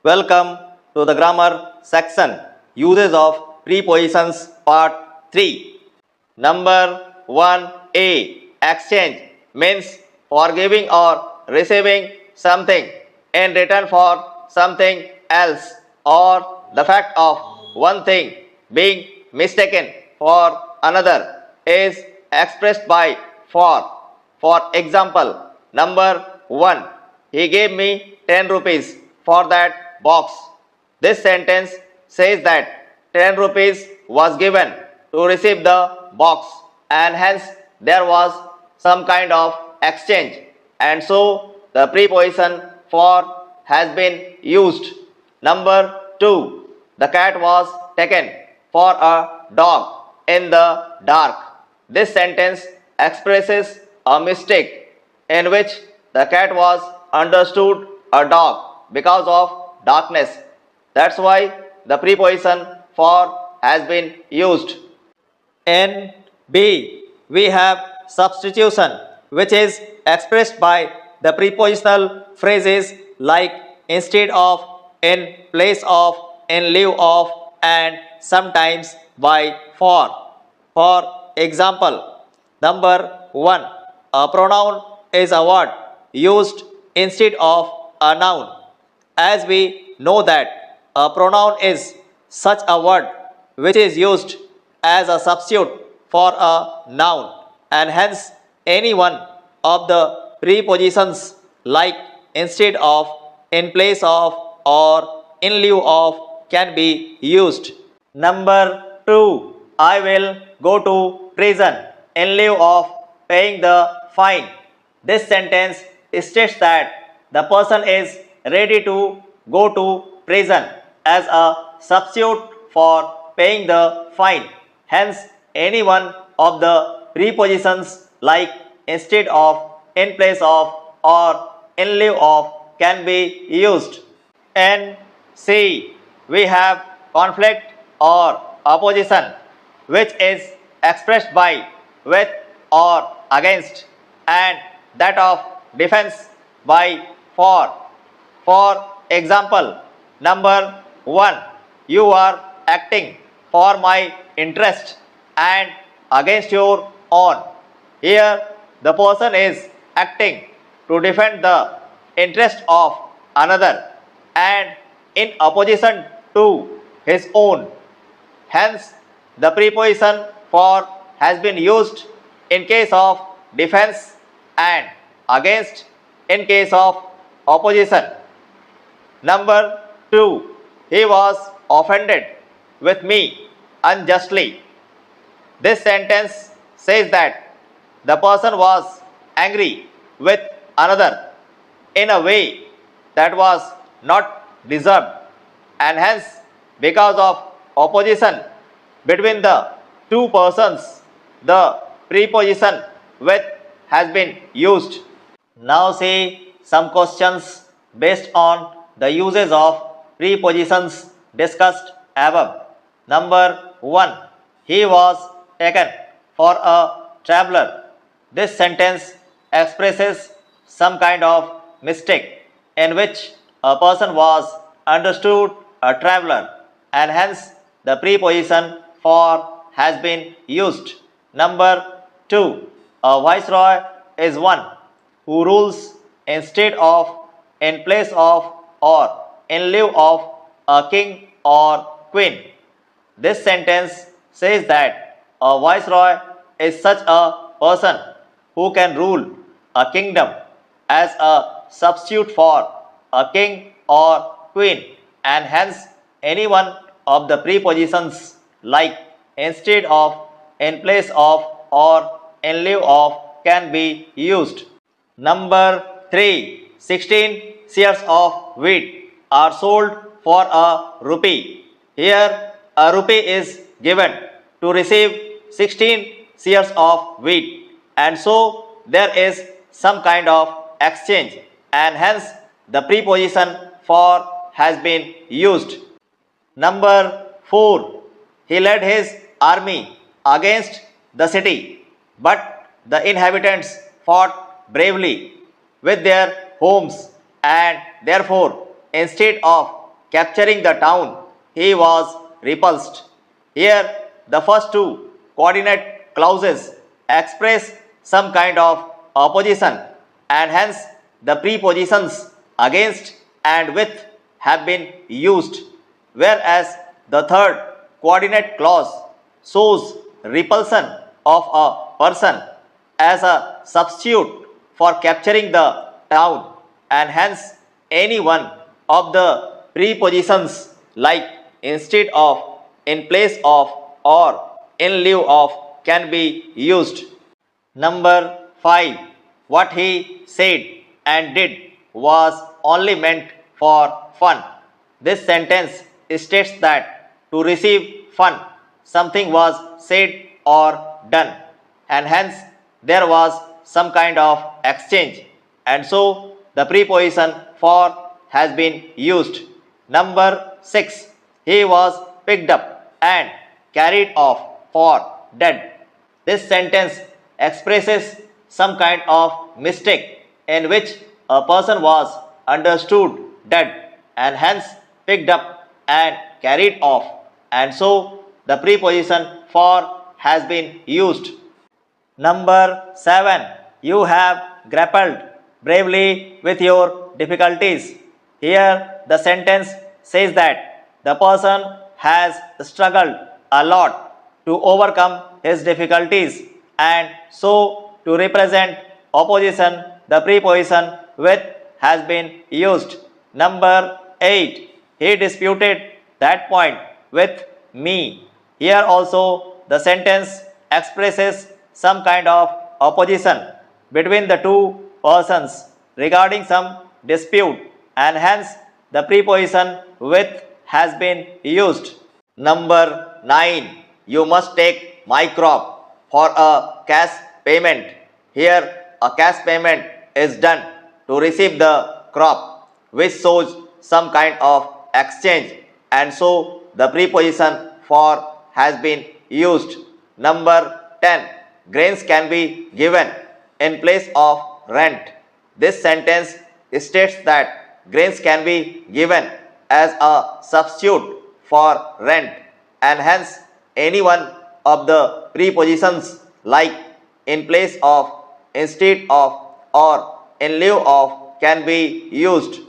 Welcome to the grammar section. Uses of prepositions part 3. Number 1a. Exchange means for giving or receiving something in return for something else, or the fact of one thing being mistaken for another is expressed by for. For example, number 1. He gave me 10 rupees for that box. This sentence says that 10 rupees was given to receive the box, and hence there was some kind of exchange, and so the preposition for has been used. Number 2. The cat was taken for a dog in the dark. This sentence expresses a mistake in which the cat was understood a dog because of darkness. That's why the preposition for has been used. In B, we have substitution, which is expressed by the prepositional phrases like instead of, in place of, in lieu of, and sometimes by for. For example, number 1. A pronoun is a word used instead of a noun. As we know that a pronoun is such a word which is used as a substitute for a noun, and hence any one of the prepositions like instead of, in place of, or in lieu of can be used. Number 2. I will go to prison in lieu of paying the fine. This sentence states that the person is ready to go to prison as a substitute for paying the fine. Hence, any one of the prepositions like instead of, in place of, or in lieu of can be used. And C. We have conflict or opposition, which is expressed by with or against, and that of defense by for. For example, number 1. You are acting for my interest and against your own. Here the person is acting to defend the interest of another and in opposition to his own. Hence, the preposition for has been used in case of defense and against in case of opposition. Number 2. He was offended with me unjustly. This sentence says that the person was angry with another in a way that was not deserved, and hence because of opposition between the two persons, the preposition with has been used. Now see some questions based on the uses of prepositions discussed above. Number 1. He was taken for a traveler. This sentence expresses some kind of mistake in which a person was understood a traveler, and hence the preposition for has been used. Number 2. A viceroy is one who rules instead of, in place of, or in lieu of a king or queen. This sentence says that a viceroy is such a person who can rule a kingdom as a substitute for a king or queen, and hence any one of the prepositions like instead of, in place of, or in lieu of can be used. Number 3. 16 shares of wheat are sold for a rupee. Here a rupee is given to receive 16 shares of wheat, and so there is some kind of exchange, and hence the preposition for has been used. Number 4. He led his army against the city, but the inhabitants fought bravely with their homes, and therefore instead of capturing the town, he was repulsed. Here, the first two coordinate clauses express some kind of opposition, and hence the prepositions against and with have been used, whereas the third coordinate clause shows repulsion of a person as a substitute for capturing the town, and hence any one of the prepositions like instead of, in place of, or in lieu of can be used. Number 5. What he said and did was only meant for fun. This sentence states that to receive fun, something was said or done, and hence there was some kind of exchange, and so the preposition for has been used. Number 6. He was picked up and carried off for dead. This sentence expresses some kind of mistake in which a person was understood dead and hence picked up and carried off, and so the preposition for has been used. Number 7. You have grappled bravely with your difficulties. Here the sentence says that the person has struggled a lot to overcome his difficulties, and so to represent opposition the preposition with has been used. Number 8. He disputed that point with me. Here also the sentence expresses some kind of opposition between the two persons regarding some dispute, and hence the preposition with has been used. Number 9. You must take my crop for a cash payment. Here a cash payment is done to receive the crop, which shows some kind of exchange, and so the preposition for has been used. Number 10. Grains can be given in place of rent. This sentence states that grains can be given as a substitute for rent, and hence any one of the prepositions like in place of, instead of, or in lieu of can be used.